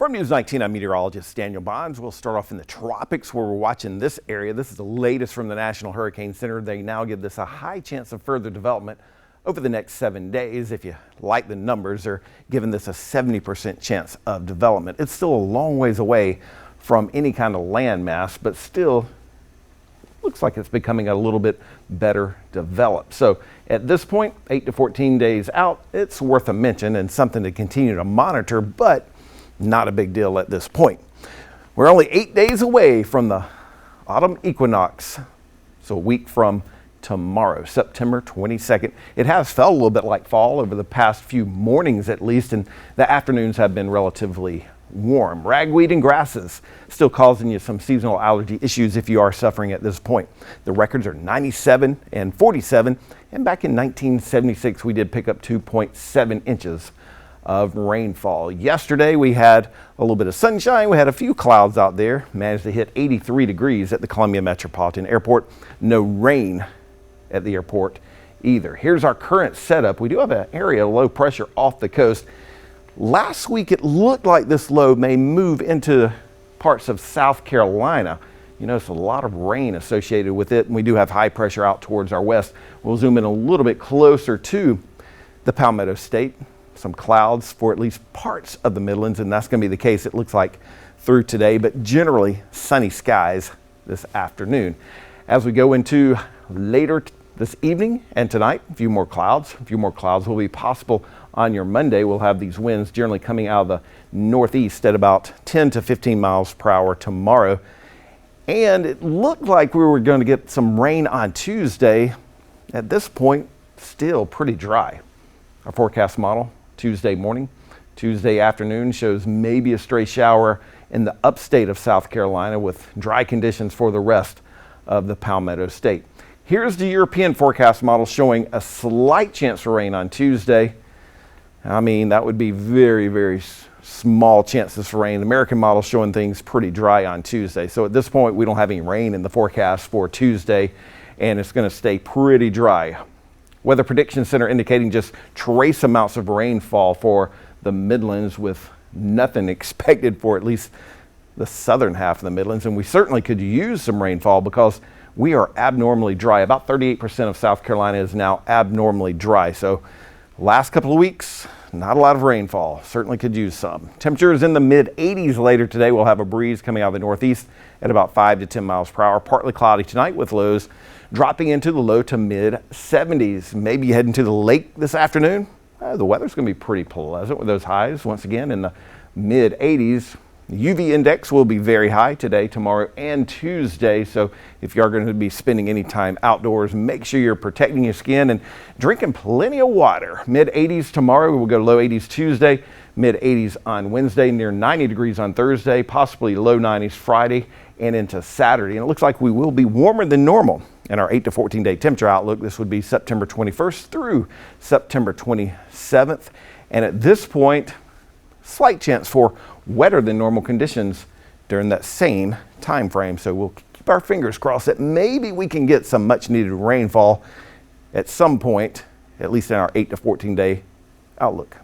From News 19, I'm meteorologist Daniel Bonds. We'll start off in the tropics where we're watching this area. This is the latest from the National Hurricane Center. They now give this a high chance of further development over the next 7 days. If you like the numbers, they're giving this a 70% chance of development. It's still a long ways away from any kind of landmass, but still looks like it's becoming a little bit better developed. So at this point, 8 to 14 days out, it's worth a mention and something to continue to monitor, but not a big deal at this point. We're only 8 days away from the autumn equinox. So a week from tomorrow, September 22nd. It has felt a little bit like fall over the past few mornings at least, and the afternoons have been relatively warm. Ragweed and grasses still causing you some seasonal allergy issues if you are suffering at this point. The records are 97 and 47, and back in 1976 we did pick up 2.7 inches of rainfall. Yesterday we had a little bit of sunshine. We had a few clouds out there, managed to hit 83 degrees at the Columbia Metropolitan Airport. No rain at the airport either. Here's our current setup. We do have an area of low pressure off the coast. Last week it looked like this low may move into parts of South Carolina. You notice a lot of rain associated with it, and we do have high pressure out towards our west. We'll zoom in a little bit closer to the Palmetto State. Some clouds for at least parts of the Midlands, and that's going to be the case, it looks like, through today, but generally sunny skies this afternoon. As we go into later this evening and tonight, a few more clouds will be possible on your Monday. We'll have these winds generally coming out of the northeast at about 10 to 15 miles per hour tomorrow. And it looked like we were going to get some rain on Tuesday. At this point, still pretty dry. Our forecast model Tuesday morning, Tuesday afternoon shows maybe a stray shower in the upstate of South Carolina with dry conditions for the rest of the Palmetto State. Here's the European forecast model showing a slight chance for rain on Tuesday. I mean, that would be very, very small chances for rain. The American model showing things pretty dry on Tuesday. So at this point, we don't have any rain in the forecast for Tuesday, and it's going to stay pretty dry. Weather Prediction Center indicating just trace amounts of rainfall for the Midlands, with nothing expected for at least the southern half of the Midlands. And we certainly could use some rainfall because we are abnormally dry. About 38% of South Carolina is now abnormally dry. So last couple of weeks, not a lot of rainfall. Certainly could use some. Temperatures in the mid 80s later today. We'll have a breeze coming out of the northeast at about 5 to 10 miles per hour. Partly cloudy tonight with lows dropping into the low to mid 70s. Maybe heading to the lake this afternoon. The weather's going to be pretty pleasant with those highs once again in the mid 80s. The UV index will be very high today, tomorrow, and Tuesday. So if you are going to be spending any time outdoors, make sure you're protecting your skin and drinking plenty of water. Mid 80s tomorrow. We'll go to low 80s Tuesday, mid 80s on Wednesday, near 90 degrees on Thursday, possibly low 90s Friday and into Saturday. And it looks like we will be warmer than normal. In our 8 to 14 day temperature outlook, this would be September 21st through September 27th. And at this point, slight chance for wetter than normal conditions during that same time frame. So we'll keep our fingers crossed that maybe we can get some much needed rainfall at some point, at least in our 8 to 14 day outlook.